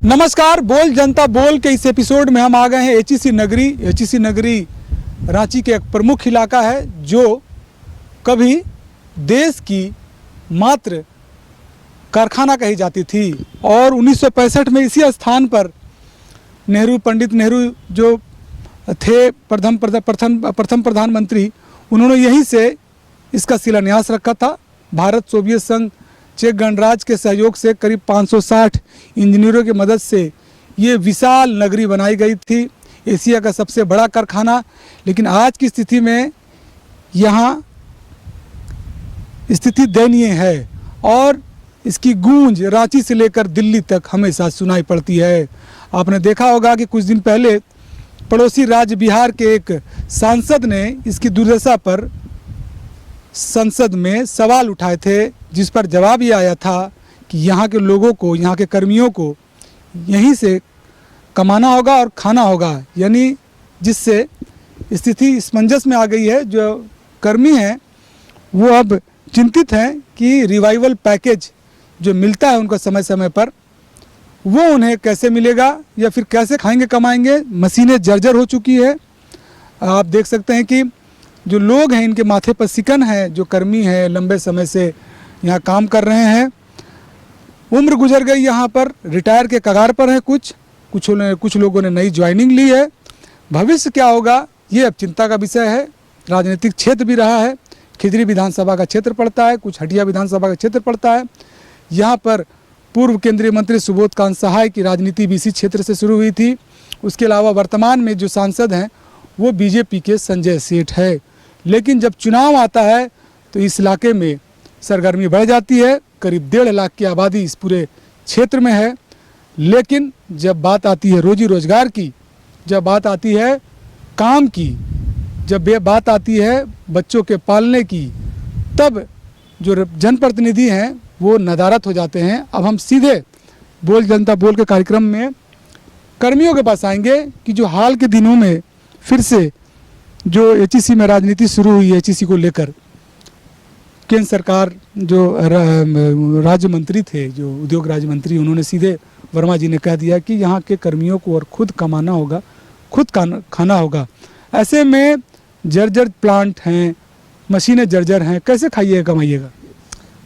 नमस्कार, बोल जनता बोल के इस एपिसोड में हम आ गए हैं एचईसी नगरी। एचईसी नगरी रांची के एक प्रमुख इलाका है जो कभी देश की मात्र कारखाना कही जाती थी और 1965 में इसी स्थान पर पंडित नेहरू जो थे प्रथम प्रधानमंत्री, उन्होंने यहीं से इसका शिलान्यास रखा था। भारत सोवियत संघ चेक गणराज्य के सहयोग से करीब 560 इंजीनियरों की मदद से ये विशाल नगरी बनाई गई थी, एशिया का सबसे बड़ा कारखाना। लेकिन आज की स्थिति में यहाँ स्थिति दयनीय है और इसकी गूंज रांची से लेकर दिल्ली तक हमेशा सुनाई पड़ती है। आपने देखा होगा कि कुछ दिन पहले पड़ोसी राज्य बिहार के एक सांसद ने इसकी दुर्दशा पर संसद में सवाल उठाए थे, जिस पर जवाब ये आया था कि यहाँ के लोगों को, यहाँ के कर्मियों को यहीं से कमाना होगा और खाना होगा। यानी जिससे स्थिति असमंजस में आ गई है। जो कर्मी हैं वो अब चिंतित हैं कि रिवाइवल पैकेज जो मिलता है उनको समय समय पर, वो उन्हें कैसे मिलेगा या फिर कैसे खाएंगे कमाएंगे। मशीनें जर्जर हो चुकी है। आप देख सकते हैं कि जो लोग हैं इनके माथे पर सिकन है। जो कर्मी हैं लंबे समय से यहाँ काम कर रहे हैं, उम्र गुजर गई, यहाँ पर रिटायर के कगार पर हैं। कुछ लोगों ने नई ज्वाइनिंग ली है। भविष्य क्या होगा ये अब चिंता का विषय है। राजनीतिक क्षेत्र भी रहा है। खिजरी विधानसभा का क्षेत्र पड़ता है, कुछ हटिया विधानसभा का क्षेत्र पड़ता है। यहाँ पर पूर्व केंद्रीय मंत्री सुबोध कांत सहाय की राजनीति भी इसी क्षेत्र से शुरू हुई थी। उसके अलावा वर्तमान में जो सांसद हैं वो बीजेपी के संजय सेठ है। लेकिन जब चुनाव आता है तो इस इलाके में सरगर्मी बढ़ जाती है। करीब 1.5 लाख की आबादी इस पूरे क्षेत्र में है। लेकिन जब बात आती है रोजी रोजगार की, जब बात आती है काम की, जब ये बात आती है बच्चों के पालने की, तब जो जनप्रतिनिधि हैं वो नदारत हो जाते हैं। अब हम सीधे बोल जनता बोल के कार्यक्रम में कर्मियों के पास आएंगे कि जो हाल के दिनों में फिर से जो एचईसी में राजनीति शुरू हुई है, एचईसी को लेकर केंद्र सरकार जो राज्य मंत्री थे, जो उद्योग राज्य मंत्री, उन्होंने सीधे वर्मा जी ने कह दिया कि यहाँ के कर्मियों को और खुद कमाना होगा, खुद खाना होगा। ऐसे में जर्जर प्लांट हैं, मशीनें जर्जर हैं, कैसे खाइएगा कमाइएगा।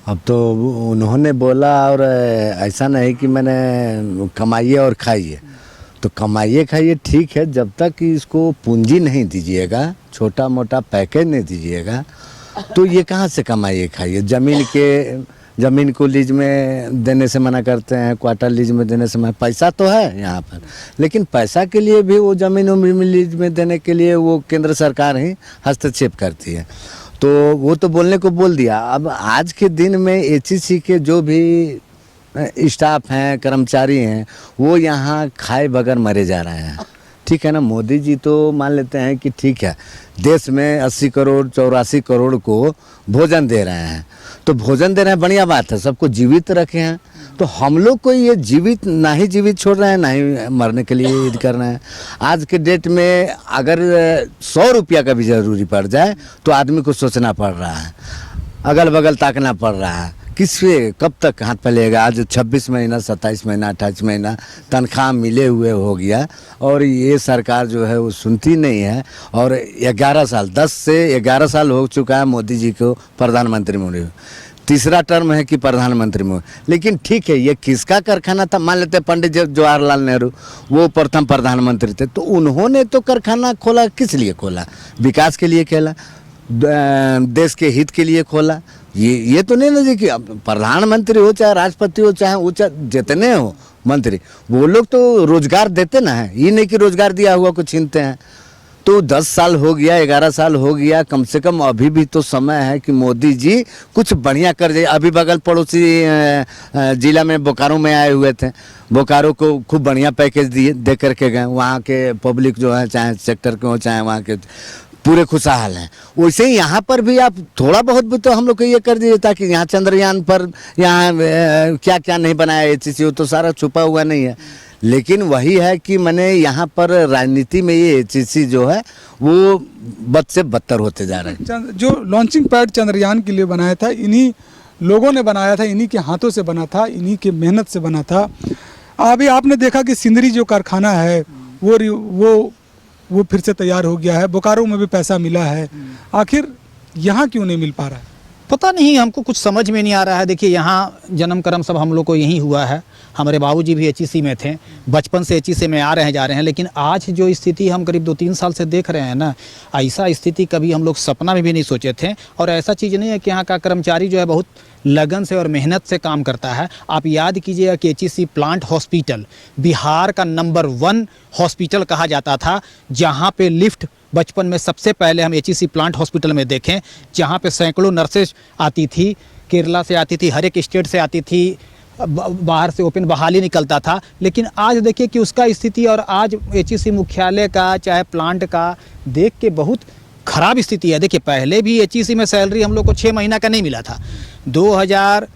अब तो उन्होंने बोला और ऐसा नहीं कि मैंने कमाइए और खाइए, तो कमाइए खाइए ठीक है, जब तक कि इसको पूंजी नहीं दीजिएगा, छोटा मोटा पैकेज नहीं दीजिएगा, तो ये कहाँ से कमाइए खाइए। ज़मीन को लीज में देने से मना करते हैं, क्वार्टर लीज में देने से मना। पैसा तो है यहाँ पर, लेकिन पैसा के लिए भी वो ज़मीन लीज में देने के लिए वो केंद्र सरकार ही हस्तक्षेप करती है। तो वो तो बोलने को बोल दिया। अब आज के दिन में एचईसी के जो भी स्टाफ हैं, कर्मचारी हैं, वो यहाँ खाए बगैर मरे जा रहे हैं। ठीक है ना। मोदी जी तो मान लेते हैं कि ठीक है, देश में 80 करोड़ 84 करोड़ को भोजन दे रहे हैं, तो भोजन दे रहे हैं, बढ़िया बात है, सबको जीवित रखे हैं। तो हम लोग को ये जीवित ना ही जीवित छोड़ रहे हैं, ना ही मरने के लिए ईद कर रहे हैं। आज के डेट में अगर 100 रुपया का भी ज़रूरी पड़ जाए तो आदमी को सोचना पड़ रहा है, अगल बगल ताकना पड़ रहा है, किससे कब तक हाथ फैलेगा। आज 26 महीना 27 महीना 28 महीना तनख्वाह मिले हुए हो गया और ये सरकार जो है वो सुनती नहीं है। और 11 साल 10 से 11 साल हो चुका है मोदी जी को प्रधानमंत्री में, तीसरा टर्म है कि प्रधानमंत्री में। लेकिन ठीक है, ये किसका कारखाना था। मान लेते पंडित जवाहरलाल नेहरू वो प्रथम प्रधानमंत्री थे, तो उन्होंने तो कारखाना खोला, किस लिए खोला, विकास के लिए खोला, देश के हित के लिए खोला। ये तो नहीं ना जी कि प्रधानमंत्री हो चाहे राष्ट्रपति हो चाहे ऊंचा जितने हो मंत्री, वो लोग तो रोजगार देते ना है। ये नहीं कि रोजगार दिया हुआ को छीनते हैं। तो 10 साल हो गया, 11 साल हो गया, कम से कम अभी भी तो समय है कि मोदी जी कुछ बढ़िया कर जाए। अभी बगल पड़ोसी जिला में बोकारो में आए हुए थे, बोकारो को खूब बढ़िया पैकेज दे करके गए। वहाँ के पब्लिक जो है, चाहे सेक्टर के हो चाहे वहाँ के, पूरे खुशहाल हैं। वैसे ही यहाँ पर भी आप थोड़ा बहुत भी तो हम लोग को ये कर दीजिए, ताकि यहाँ चंद्रयान पर यहाँ क्या क्या नहीं बनाया एचईसी, वो तो सारा छुपा हुआ नहीं है। लेकिन वही है कि मैंने यहाँ पर राजनीति में ये एचईसी जो है वो बद से बदतर होते जा रहे हैं। जो लॉन्चिंग पैड चंद्रयान के लिए बनाया था, इन्हीं लोगों ने बनाया था, इन्हीं के हाथों से बना था, इन्हीं के मेहनत से बना था। अभी आपने देखा कि सिंदरी जो कारखाना है वो फिर से तैयार हो गया है, बोकारो में भी पैसा मिला है, आखिर यहाँ क्यों नहीं मिल पा रहा है? पता नहीं, हमको कुछ समझ में नहीं आ रहा है। देखिए, यहाँ जन्म कर्म सब हम लोग को यहीं हुआ है, हमारे बाबूजी भी एचईसी में थे, बचपन से एचईसी में आ रहे हैं जा रहे हैं, लेकिन आज जो स्थिति हम करीब 2-3 साल से देख रहे हैं ना, ऐसा स्थिति कभी हम लोग सपना में भी नहीं सोचे थे। और ऐसा चीज़ नहीं है कि यहाँ का कर्मचारी जो है बहुत लगन से और मेहनत से काम करता है। आप याद कीजिएगा कि एचईसी प्लांट हॉस्पिटल बिहार का नंबर 1 हॉस्पिटल कहा जाता था, जहाँ पे लिफ्ट बचपन में सबसे पहले हम एचईसी प्लांट हॉस्पिटल में देखें, जहाँ पे सैकड़ों नर्सेज आती थी, केरला से आती थी, हर एक स्टेट से आती थी, बाहर से ओपन बहाली निकलता था। लेकिन आज देखिए कि उसका स्थिति और आज एचईसी मुख्यालय का चाहे प्लांट का देख के बहुत ख़राब स्थिति है। देखिए, पहले भी एचईसी में सैलरी हम लोग को 6 महीना का नहीं मिला था। 2000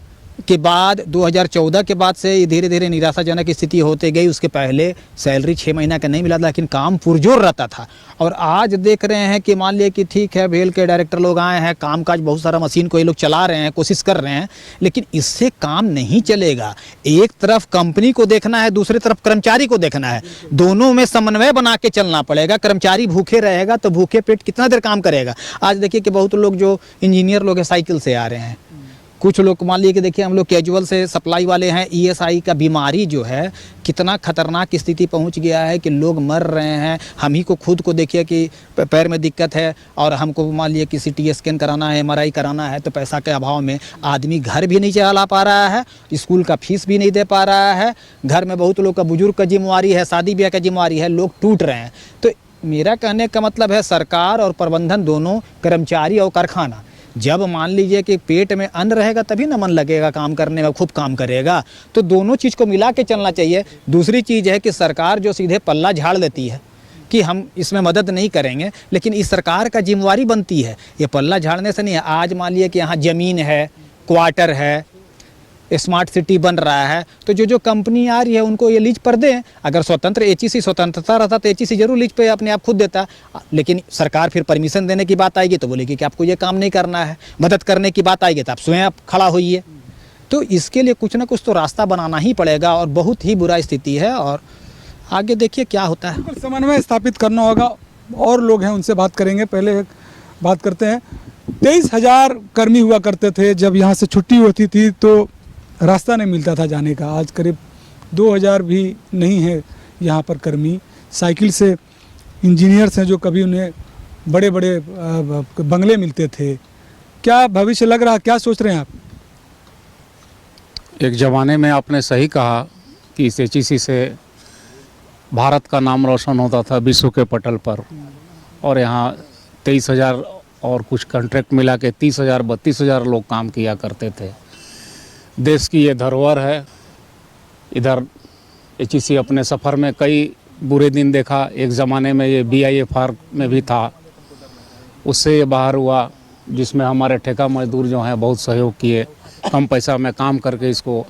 के बाद 2014 के बाद से धीरे धीरे निराशाजनक स्थिति होते गई। उसके पहले सैलरी 6 महीना का नहीं मिला था, लेकिन काम पुरजोर रहता था। और आज देख रहे हैं कि मान लिए कि ठीक है, भेल के डायरेक्टर लोग आए हैं, कामकाज बहुत सारा मशीन को ये लोग चला रहे हैं, कोशिश कर रहे हैं, लेकिन इससे काम नहीं चलेगा। एक तरफ कंपनी को देखना है, दूसरी तरफ कर्मचारी को देखना है, दोनों में समन्वय बना के चलना पड़ेगा। कर्मचारी भूखे रहेगा तो भूखे पेट कितना देर काम करेगा। आज देखिए कि बहुत लोग जो इंजीनियर लोग हैं साइकिल से आ रहे हैं, कुछ लोग मान लीजिए कि देखिए हम लोग कैजुअल से सप्लाई वाले हैं। ईएसआई का बीमारी जो है कितना खतरनाक स्थिति पहुंच गया है कि लोग मर रहे हैं। हम ही को खुद को देखिए कि पैर में दिक्कत है और हमको मान लीजिए कि सीटी स्कैन कराना है, एमआरआई कराना है, तो पैसा के अभाव में आदमी घर भी नहीं चला पा रहा है, स्कूल का फीस भी नहीं दे पा रहा है, घर में बहुत लोग का बुजुर्ग का जिम्मेवारी है, शादी ब्याह का जिम्मेवारी है, लोग टूट रहे हैं। तो मेरा कहने का मतलब है सरकार और प्रबंधन दोनों, कर्मचारी और कारखाना, जब मान लीजिए कि पेट में अन्न रहेगा तभी ना मन लगेगा काम करने में, खूब काम करेगा। तो दोनों चीज़ को मिला के चलना चाहिए। दूसरी चीज़ है कि सरकार जो सीधे पल्ला झाड़ लेती है कि हम इसमें मदद नहीं करेंगे, लेकिन इस सरकार का जिम्मेवारी बनती है, ये पल्ला झाड़ने से नहीं है। आज मान लीजिए कि यहाँ ज़मीन है, क्वार्टर है, स्मार्ट सिटी बन रहा है, तो जो कंपनी आ रही है उनको ये लीज पर दें। अगर स्वतंत्र एचईसी स्वतंत्रता रहता तो एचईसी जरूर लीज पे अपने आप खुद देता, लेकिन सरकार फिर परमिशन देने की बात आएगी तो बोलेगी कि आपको ये काम नहीं करना है। मदद करने की बात आएगी तो आप स्वयं आप खड़ा होइए। तो इसके लिए कुछ ना कुछ तो रास्ता बनाना ही पड़ेगा और बहुत ही बुरा स्थिति है और आगे देखिए क्या होता है। समन्वय स्थापित करना होगा। और लोग हैं उनसे बात करेंगे, पहले बात करते हैं। 23,000 कर्मी हुआ करते थे, जब यहाँ से छुट्टी होती थी तो रास्ता नहीं मिलता था जाने का। आज करीब 2,000 भी नहीं है यहाँ पर कर्मी। साइकिल से इंजीनियर्स हैं जो कभी उन्हें बड़े बड़े बंगले मिलते थे। क्या भविष्य लग रहा, क्या सोच रहे हैं आप? एक ज़माने में आपने सही कहा कि इस एचईसी से भारत का नाम रोशन होता था विश्व के पटल पर, और यहाँ 23,000 और कुछ कॉन्ट्रैक्ट मिला के 30,000 32,000 लोग काम किया करते थे। देश की ये धरोहर है। इधर एचईसी अपने सफ़र में कई बुरे दिन देखा। एक ज़माने में ये BIFR में भी था, उससे ये बाहर हुआ, जिसमें हमारे ठेका मजदूर जो हैं बहुत सहयोग किए, कम पैसा में काम करके इसको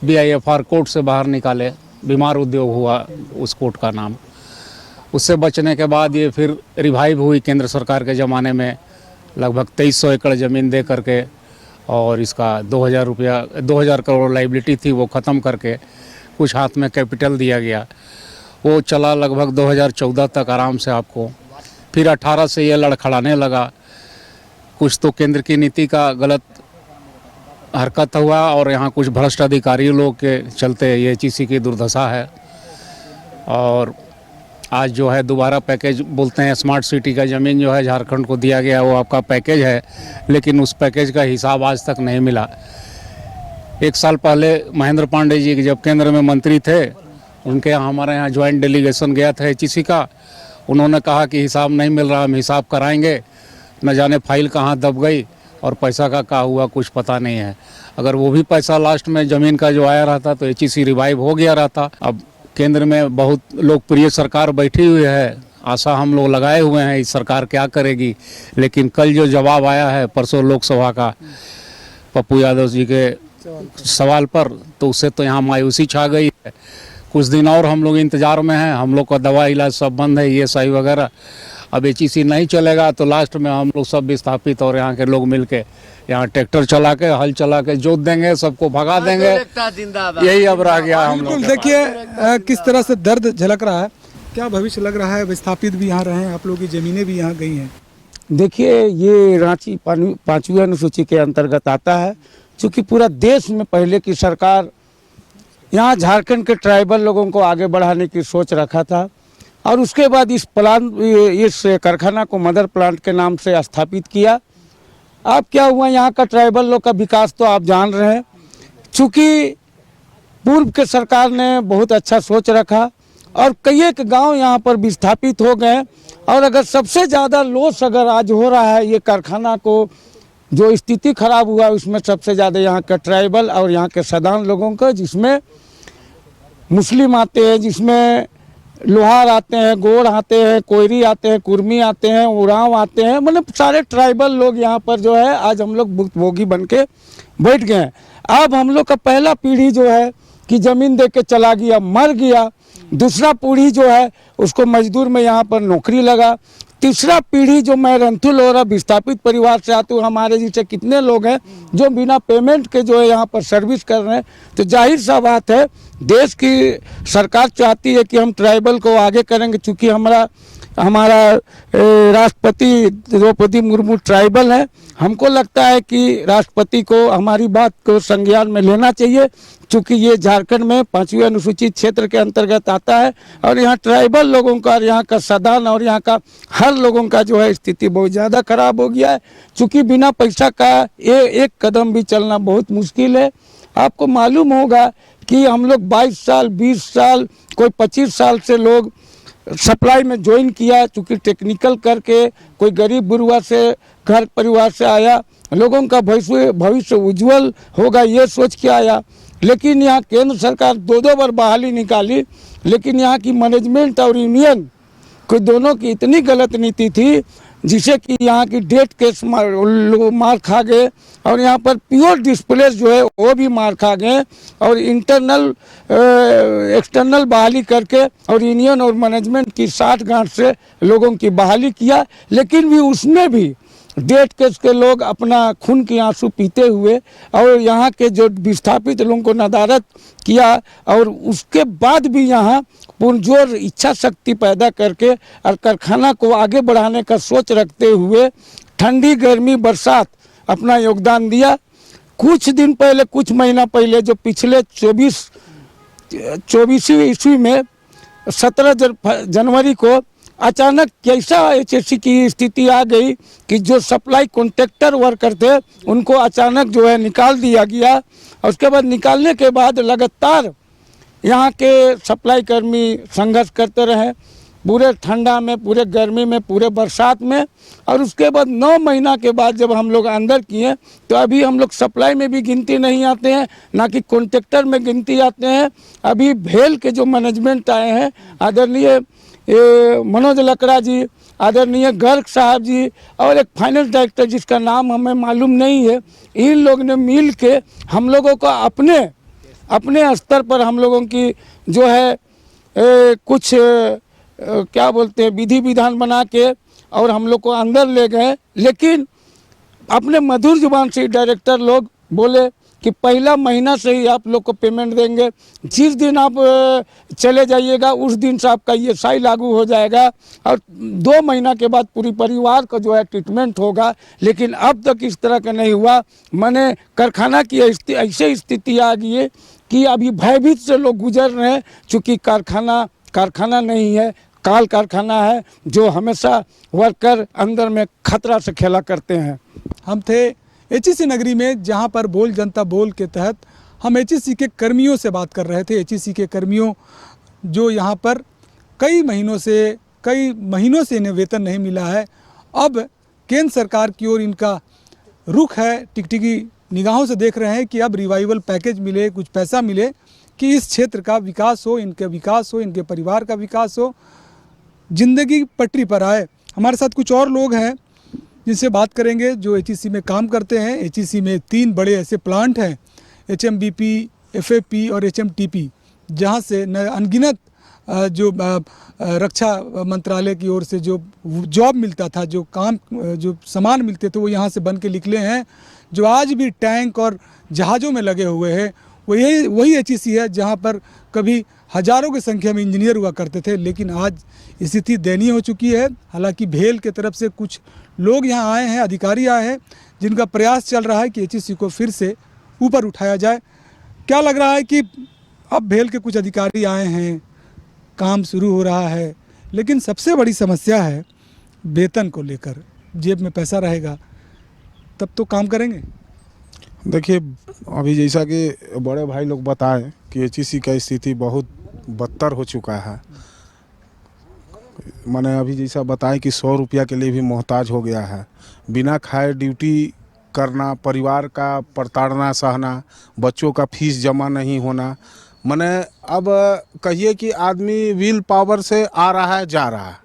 BIFR कोर्ट से बाहर निकाले। बीमार उद्योग हुआ उस कोर्ट का नाम। उससे बचने के बाद ये फिर रिवाइव हुई केंद्र सरकार के ज़माने में, लगभग 2300 एकड़ ज़मीन दे करके, और इसका 2,000 करोड़ लाइबिलिटी थी वो ख़त्म करके कुछ हाथ में कैपिटल दिया गया। वो चला लगभग 2014 तक आराम से आपको। फिर 18 से ये लड़खड़ाने लगा। कुछ तो केंद्र की नीति का गलत हरकत हुआ और यहाँ कुछ भ्रष्ट अधिकारी लोग के चलते ये एचईसी की दुर्दशा है। और आज जो है दोबारा पैकेज बोलते हैं, स्मार्ट सिटी का ज़मीन जो है झारखंड को दिया गया, वो आपका पैकेज है, लेकिन उस पैकेज का हिसाब आज तक नहीं मिला। 1 साल पहले महेंद्र पांडे जी जब केंद्र में मंत्री थे, उनके यहाँ हमारे यहाँ ज्वाइंट डेलीगेशन गया था एचईसी का। उन्होंने कहा कि हिसाब नहीं मिल रहा, हम हिसाब कराएंगे। न जाने फाइल कहाँ दब गई और पैसा का क्या हुआ कुछ पता नहीं है। अगर वो भी पैसा लास्ट में ज़मीन का जो आया रहता तो एचईसी रिवाइव हो गया रहता। अब केंद्र में बहुत लोकप्रिय सरकार बैठी हुई है, आशा हम लोग लगाए हुए हैं इस सरकार क्या करेगी, लेकिन कल जो जवाब आया है परसों लोकसभा का पप्पू यादव जी के सवाल पर, तो उससे तो यहाँ मायूसी छा गई है। कुछ दिन और हम लोग इंतज़ार में हैं। हम लोग का दवा इलाज सब बंद है, ESI वगैरह। अब एचईसी नहीं चलेगा तो लास्ट में हम लोग सब विस्थापित और यहाँ के लोग मिलके यहाँ ट्रैक्टर चला के हल चला के जोत देंगे, सबको भगा देंगे। यही अब रह गया हम लोग। बिल्कुल, देखिए किस तरह से दर्द झलक रहा है। क्या भविष्य लग रहा है? विस्थापित भी यहाँ रहे हैं, आप लोगों की ज़मीनें भी यहाँ गई हैं। देखिए, ये रांची 5वीं अनुसूची के अंतर्गत आता है। चूँकि पूरा देश में पहले की सरकार यहाँ झारखंड के ट्राइबल लोगों को आगे बढ़ाने की सोच रखा था और उसके बाद इस कारखाना को मदर प्लांट के नाम से स्थापित किया। अब क्या हुआ, यहाँ का ट्राइबल लोग का विकास तो आप जान रहे हैं। चूँकि पूर्व के सरकार ने बहुत अच्छा सोच रखा और कई एक गांव यहाँ पर विस्थापित हो गए और अगर सबसे ज़्यादा लॉस अगर आज हो रहा है ये कारखाना को जो स्थिति खराब हुआ उसमें सबसे ज़्यादा यहाँ का ट्राइबल और यहाँ के सदान लोगों का, जिसमें मुस्लिम आते हैं, जिसमें लोहार आते हैं, गोड़ आते हैं, कोयरी आते हैं, कुर्मी आते हैं, उरांव आते हैं, मतलब सारे ट्राइबल लोग यहाँ पर जो है आज हम लोग भुक्तभोगी बन के बैठ गए हैं। अब हम लोग का पहला पीढ़ी जो है कि ज़मीन दे के चला गया, मर गया। दूसरा पीढ़ी जो है उसको मजदूर में यहाँ पर नौकरी लगा। तीसरा पीढ़ी जो मैं रंथुल और विस्थापित परिवार से आती हूँ, हमारे जैसे कितने लोग हैं जो बिना पेमेंट के जो है यहाँ पर सर्विस कर रहे हैं। तो जाहिर सा बात है देश की सरकार चाहती है कि हम ट्राइबल को आगे करेंगे। चूँकि हमारा राष्ट्रपति द्रौपदी मुर्मू ट्राइबल है, हमको लगता है कि राष्ट्रपति को हमारी बात को संज्ञान में लेना चाहिए। चूँकि ये झारखंड में 5वीं अनुसूचित क्षेत्र के अंतर्गत आता है और यहाँ ट्राइबल लोगों का, यहाँ का सदान और यहाँ का हर लोगों का जो है स्थिति बहुत ज़्यादा खराब हो गया है। चूँकि बिना पैसा का एक कदम भी चलना बहुत मुश्किल है। आपको मालूम होगा कि हम लोग 22 साल 20 साल कोई 25 साल से लोग सप्लाई में ज्वाइन किया। चूँकि टेक्निकल करके कोई गरीब गुरुआ से घर परिवार से आया, लोगों का भविष्य उज्जवल होगा ये सोच के आया। लेकिन यहाँ केंद्र सरकार 2 बार बहाली निकाली, लेकिन यहाँ की मैनेजमेंट और यूनियन को दोनों की इतनी गलत नीति थी जिसे कि यहाँ की डेट केस मार खा गए और यहाँ पर प्योर डिस्प्लेस जो है वो भी मार खा गए और इंटरनल एक्सटर्नल बहाली करके और यूनियन और मैनेजमेंट की 60 गांठ से लोगों की बहाली किया। लेकिन भी उसमें भी डेट केस के लोग अपना खून की आंसू पीते हुए और यहाँ के जो विस्थापित लोगों को नदारत किया और उसके बाद भी यहाँ पुरजोर इच्छा शक्ति पैदा करके और कारखाना को आगे बढ़ाने का सोच रखते हुए ठंडी गर्मी बरसात अपना योगदान दिया। कुछ दिन पहले, कुछ महीना पहले जो पिछले 24वीं ईस्वी में 17 जनवरी को अचानक कैसा एचएससी की स्थिति आ गई कि जो सप्लाई कॉन्ट्रैक्टर वर्कर थे उनको अचानक जो है निकाल दिया गया और उसके बाद निकालने के बाद लगातार यहाँ के सप्लाई कर्मी संघर्ष करते रहे, पूरे ठंडा में, पूरे गर्मी में, पूरे बरसात में। और उसके बाद 9 महीना के बाद जब हम लोग अंदर किए तो अभी हम लोग सप्लाई में भी गिनती नहीं आते हैं, ना कि कॉन्ट्रैक्टर में गिनती आते हैं। अभी भेल के जो मैनेजमेंट आए हैं, आदरणीय मनोज लकड़ा जी, आदरणीय गर्ग साहब जी और एक फाइनेंस डायरेक्टर जिसका नाम हमें मालूम नहीं है, इन लोग ने मिल के हम लोगों को अपने स्तर पर हम लोगों की जो है कुछ क्या बोलते हैं विधि विधान बना के और हम लोग को अंदर ले गए। लेकिन अपने मधुर जुबान से डायरेक्टर लोग बोले कि पहला महीना से ही आप लोग को पेमेंट देंगे, जिस दिन आप चले जाइएगा उस दिन से आपका ये ESI लागू हो जाएगा और 2 महीना के बाद पूरी परिवार का जो है ट्रीटमेंट होगा। लेकिन अब तक इस तरह का नहीं हुआ। मैंने कारखाना की ऐसी स्थिति आ गई है कि अभी भयभीत से लोग गुजर रहे हैं। चूँकि कारखाना नहीं है, काल कारखाना है जो हमेशा वर्कर अंदर में खतरा से खेला करते हैं। हम थे एचईसी नगरी में, जहां पर बोल जनता बोल के तहत हम एचईसी के कर्मियों से बात कर रहे थे। एचईसी के कर्मियों जो यहां पर कई महीनों से इन्हें वेतन नहीं मिला है। अब केंद्र सरकार की ओर इनका रुख है, टिकटिकी निगाहों से देख रहे हैं कि अब रिवाइवल पैकेज मिले, कुछ पैसा मिले कि इस क्षेत्र का विकास हो, इनका विकास हो, इनके परिवार का विकास हो, जिंदगी पटरी पर आए। हमारे साथ कुछ और लोग हैं जिनसे बात करेंगे जो एचईसी में काम करते हैं। एचईसी में 3 बड़े ऐसे प्लांट हैं, HMBP, FAP और HMTP, जहां से अनगिनत जो रक्षा मंत्रालय की ओर से जो जॉब मिलता था, जो काम, जो सामान मिलते थे, वो यहाँ से बन के निकले हैं। जो आज भी टैंक और जहाज़ों में लगे हुए हैं वो वही HEC है जहाँ पर कभी हज़ारों की संख्या में इंजीनियर हुआ करते थे, लेकिन आज स्थिति दयनीय हो चुकी है। हालांकि भेल के तरफ से कुछ लोग यहाँ आए हैं, अधिकारी आए हैं, जिनका प्रयास चल रहा है कि HEC को फिर से ऊपर उठाया जाए। क्या लग रहा है कि अब भेल के कुछ अधिकारी आए हैं, काम शुरू हो रहा है, लेकिन सबसे बड़ी समस्या है वेतन को लेकर। जेब में पैसा रहेगा तब तो काम करेंगे। देखिए, अभी जैसा कि बड़े भाई लोग बताएं कि HEC का स्थिति बहुत बदतर हो चुका है। मैंने अभी जैसा बताएं कि 100 रुपया के लिए भी मोहताज हो गया है। बिना खाए ड्यूटी करना, परिवार का प्रताड़ना सहना, बच्चों का फीस जमा नहीं होना। मैंने अब कहिए कि आदमी विल पावर से आ रहा है, जा रहा है।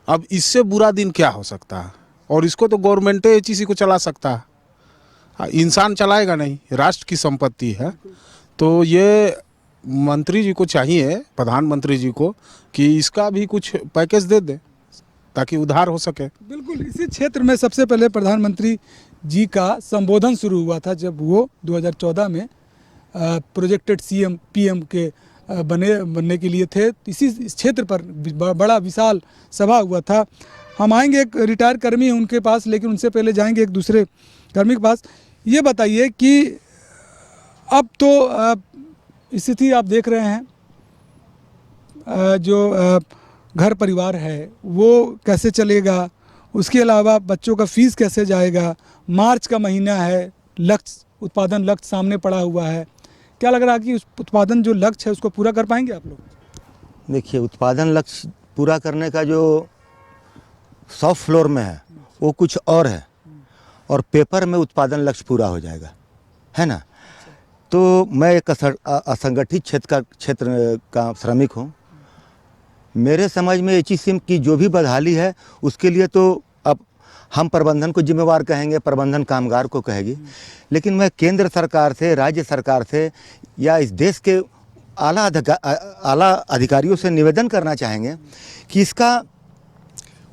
अब इससे बुरा दिन क्या हो सकता है? और इसको तो गवर्नमेंट HEC को चला सकता है, इंसान चलाएगा नहीं, राष्ट्र की संपत्ति है। तो ये मंत्री जी को चाहिए, प्रधानमंत्री जी को, कि इसका भी कुछ पैकेज दे दे ताकि उधार हो सके। बिल्कुल, इसी क्षेत्र में सबसे पहले प्रधानमंत्री जी का संबोधन शुरू हुआ था जब वो 2014 में प्रोजेक्टेड CM PM के बनने के लिए थे। इसी क्षेत्र पर बड़ा विशाल सभा हुआ था। हम आएंगे एक रिटायर कर्मी हैं उनके पास, लेकिन उनसे पहले जाएंगे एक दूसरे कर्मी के पास। ये बताइए कि अब तो स्थिति आप देख रहे हैं, जो घर परिवार है वो कैसे चलेगा, उसके अलावा बच्चों का फीस कैसे जाएगा। मार्च का महीना है, लक्ष्य, उत्पादन लक्ष्य सामने पड़ा हुआ है। क्या लग रहा है कि उस उत्पादन जो लक्ष्य है उसको पूरा कर पाएंगे आप लोग? देखिए, उत्पादन लक्ष्य पूरा करने का जो सॉफ्ट फ्लोर में है वो कुछ और है, और पेपर में उत्पादन लक्ष्य पूरा हो जाएगा, है ना। तो मैं एक असंगठित क्षेत्र का श्रमिक हूँ। मेरे समझ में HEC की जो भी बदहाली है उसके लिए तो अब हम प्रबंधन को जिम्मेवार कहेंगे, प्रबंधन कामगार को कहेगी। लेकिन मैं केंद्र सरकार से, राज्य सरकार से या इस देश के आला अधिकारियों से निवेदन करना चाहेंगे कि इसका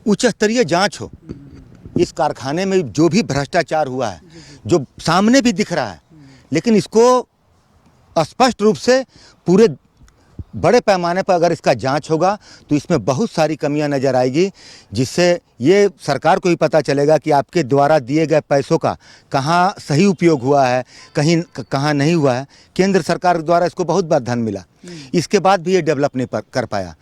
उच्च स्तरीय जांच हो। इस कारखाने में जो भी भ्रष्टाचार हुआ है, जो सामने भी दिख रहा है, लेकिन इसको स्पष्ट रूप से पूरे बड़े पैमाने पर अगर इसका जांच होगा तो इसमें बहुत सारी कमियां नज़र आएगी, जिससे ये सरकार को भी पता चलेगा कि आपके द्वारा दिए गए पैसों का कहाँ सही उपयोग हुआ है, कहीं कहाँ नहीं हुआ है। केंद्र सरकार द्वारा इसको बहुत बार धन मिला, इसके बाद भी ये डेवलप नहीं कर पाया,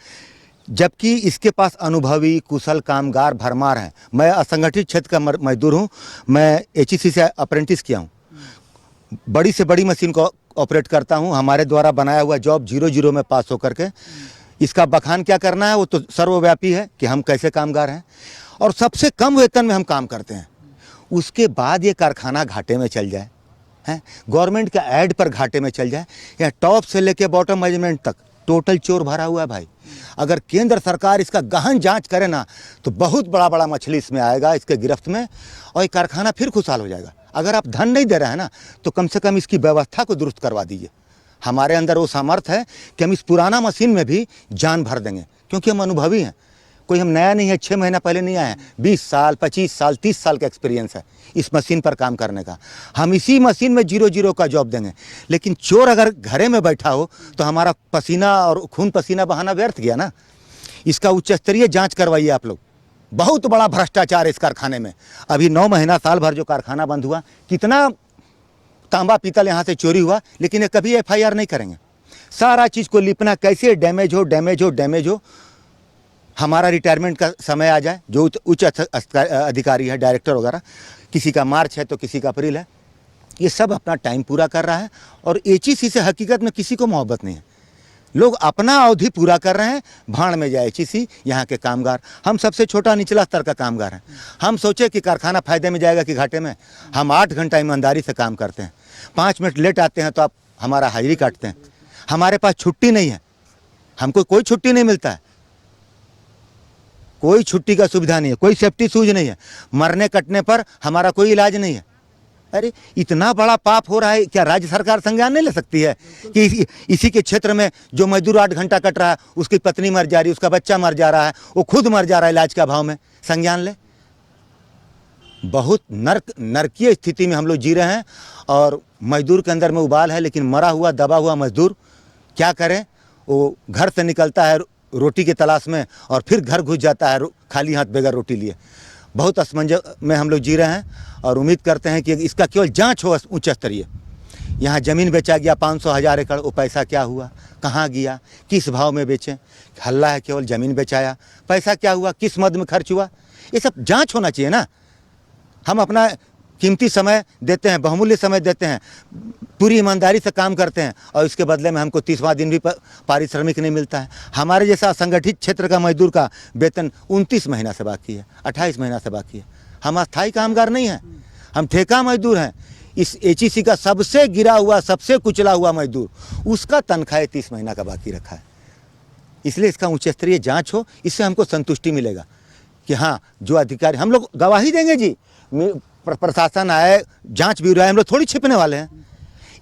जबकि इसके पास अनुभवी कुशल कामगार भरमार हैं। मैं असंगठित क्षेत्र का मजदूर हूँ, मैं HEC से अप्रेंटिस किया हूँ, बड़ी से बड़ी मशीन को ऑपरेट करता हूँ। हमारे द्वारा बनाया हुआ जॉब 00 में पास होकर के, इसका बखान क्या करना है, वो तो सर्वव्यापी है कि हम कैसे कामगार हैं और सबसे कम वेतन में हम काम करते हैं। उसके बाद ये कारखाना घाटे में चल जाए, हैं, गवर्नमेंट का ऐड पर घाटे में चल जाए, या टॉप से लेके बॉटम मैनेजमेंट तक टोटल चोर भरा हुआ है भाई। अगर केंद्र सरकार इसका गहन जांच करे ना तो बहुत बड़ा मछली इसमें आएगा, इसके गिरफ्त में, और ये कारखाना फिर खुशहाल हो जाएगा। अगर आप धन नहीं दे रहे हैं ना तो कम से कम इसकी व्यवस्था को दुरुस्त करवा दीजिए। हमारे अंदर वो सामर्थ्य है कि हम इस पुराना मशीन में भी जान भर देंगे, क्योंकि हम अनुभवी हैं। कोई हम नया नहीं है, 6 महीना पहले नहीं आए हैं, 20 साल 25 साल 30 साल का एक्सपीरियंस है इस मशीन पर काम करने का। हम इसी मशीन में 00 का जॉब देंगे। लेकिन चोर अगर घरे में बैठा हो तो हमारा पसीना और खून पसीना बहाना व्यर्थ गया ना। इसका उच्च स्तरीय जाँच करवाइए आप लोग। बहुत बड़ा भ्रष्टाचार है इस कारखाने में। अभी 9 महीना साल भर जो कारखाना बंद हुआ, कितना तांबा पीतल यहाँ से चोरी हुआ, लेकिन ये कभी FIR नहीं करेंगे। सारा चीज़ को लिपना, कैसे डैमेज हो। हमारा रिटायरमेंट का समय आ जाए, जो उच्च अधिकारी है, डायरेक्टर वगैरह, किसी का मार्च है तो किसी का अप्रैल है, ये सब अपना टाइम पूरा कर रहा है। और HEC से हकीकत में किसी को मोहब्बत नहीं है। लोग अपना अवधि पूरा कर रहे हैं, भाड़ में जाए HEC। यहाँ के कामगार, हम सबसे छोटा निचला स्तर का कामगार हैं। हम सोचे कि कारखाना फायदे में जाएगा कि घाटे में। हम 8 घंटा ईमानदारी से काम करते हैं, 5 मिनट लेट आते हैं तो आप हमारा हाजिरी काटते हैं। हमारे पास छुट्टी नहीं है, हमको कोई छुट्टी नहीं मिलता है, कोई छुट्टी का सुविधा नहीं है, कोई सेफ्टी शूज नहीं है। मरने कटने पर हमारा कोई इलाज नहीं है। अरे इतना बड़ा पाप हो रहा है, क्या राज्य सरकार संज्ञान नहीं ले सकती है कि इसी के क्षेत्र में जो मजदूर 8 घंटा कट रहा है, उसकी पत्नी मर जा रही है, उसका बच्चा मर जा रहा है, वो खुद मर जा रहा है इलाज के अभाव में, संज्ञान ले। बहुत नरकीय स्थिति में हम लोग जी रहे हैं और मजदूर के अंदर में उबाल है, लेकिन मरा हुआ दबा हुआ मजदूर क्या करें, वो घर से निकलता है रोटी की तलाश में और फिर घर घुस जाता है खाली हाथ बगैर रोटी लिए। बहुत असमंजस में हम लोग जी रहे हैं और उम्मीद करते हैं कि इसका केवल जांच हो उच्च स्तरीय। यहाँ ज़मीन बेचा गया 500,000 एकड़, वो पैसा क्या हुआ, कहाँ गया, किस भाव में बेचें, हल्ला है केवल ज़मीन बेचाया, पैसा क्या हुआ, किस मद में खर्च हुआ, ये सब जांच होना चाहिए ना। हम अपना कीमती समय देते हैं, बहुमूल्य समय देते हैं, पूरी ईमानदारी से काम करते हैं और इसके बदले में हमको 30वां दिन भी पारिश्रमिक नहीं मिलता है। हमारे जैसा असंगठित क्षेत्र का मजदूर का वेतन 29 महीना से बाकी है, 28 महीना से बाकी है। हम अस्थायी कामगार नहीं हैं, हम ठेका मजदूर हैं। इस एचईसी का सबसे गिरा हुआ, सबसे कुचला हुआ मजदूर, उसका तनख्वाह 30 महीना का बाकी रखा है। इसलिए इसका उच्च स्तरीय जाँच हो, इससे हमको संतुष्टि मिलेगा कि हाँ, जो अधिकारी, हम लोग गवाही देंगे जी, प्रशासन आए, जांच ब्यूरो आए, हम लोग थोड़ी छिपने वाले हैं।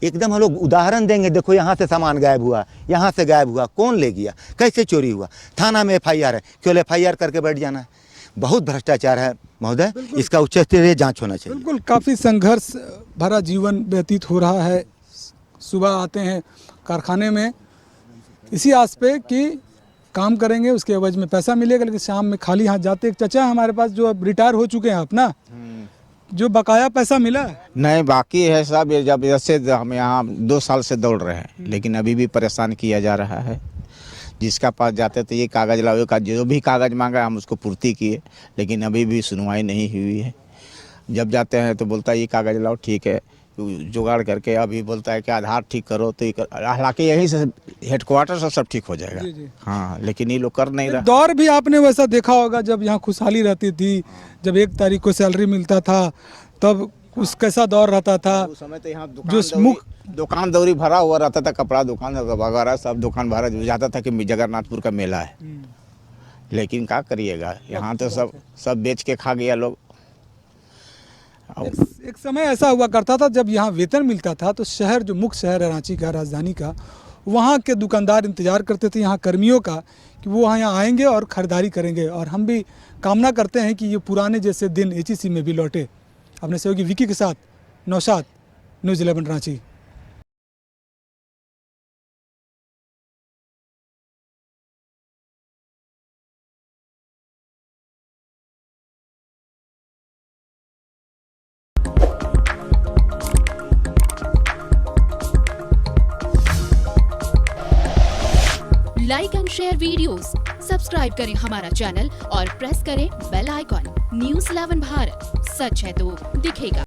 एकदम हम लोग उदाहरण देंगे, देखो यहाँ से सामान गायब हुआ, यहाँ से गायब हुआ, कौन ले गया, कैसे चोरी हुआ, थाना में FIR है, केवल FIR करके बैठ जाना है। बहुत भ्रष्टाचार है महोदय, इसका उच्च स्तरीय जांच होना चाहिए। बिल्कुल, काफ़ी संघर्ष भरा जीवन व्यतीत हो रहा है। सुबह आते हैं कारखाने में इसी आस पे कि काम करेंगे, उसके एवज में पैसा मिलेगा, लेकिन शाम में खाली हाथ जाते। एक चचा हमारे पास जो अब रिटायर हो चुके हैं अपना, जो बकाया पैसा मिला नहीं, बाकी है सब। जब जैसे हम यहाँ 2 साल से दौड़ रहे हैं, लेकिन अभी भी परेशान किया जा रहा है। जिसका पास जाते तो ये कागज़ लाओ, का जो भी कागज़ मांगा हम उसको पूर्ति किए, लेकिन अभी भी सुनवाई नहीं हुई है। जब जाते हैं तो बोलता है ये कागज़ लाओ, ठीक है, जुगाड़ करके अभी बोलता है कि आधार ठीक करो, तो हालांकि यहीं से हेडक्वार्टर से सब ठीक हो जाएगा। जी। हाँ, लेकिन ये लोग कर नहीं रहा। दौर भी आपने वैसा देखा होगा, जब यहाँ खुशहाली रहती थी, जब 1 तारीख को सैलरी मिलता था, तब उस कैसा दौर रहता था। उस समय तो यहाँ जो दुकानदौरी भरा हुआ रहता था, कपड़ा दुकान वगैरह सब दुकान भरा जाता था कि जगन्नाथपुर का मेला है। लेकिन क्या करिएगा, यहाँ तो सब बेच के खा गया लोग। एक समय ऐसा हुआ करता था, जब यहाँ वेतन मिलता था तो शहर, जो मुख्य शहर है रांची का, राजधानी का, वहाँ के दुकानदार इंतजार करते थे यहाँ कर्मियों का कि वो यहाँ आएंगे और ख़रीदारी करेंगे। और हम भी कामना करते हैं कि ये पुराने जैसे दिन एचईसी में भी लौटे। अपने सहयोगी विकी के साथ Naushad, news 11 Ranchi. Like and share videos, subscribe करें हमारा चैनल और प्रेस करें बेल आइकॉन। न्यूज़ 11 भारत, सच है तो दिखेगा।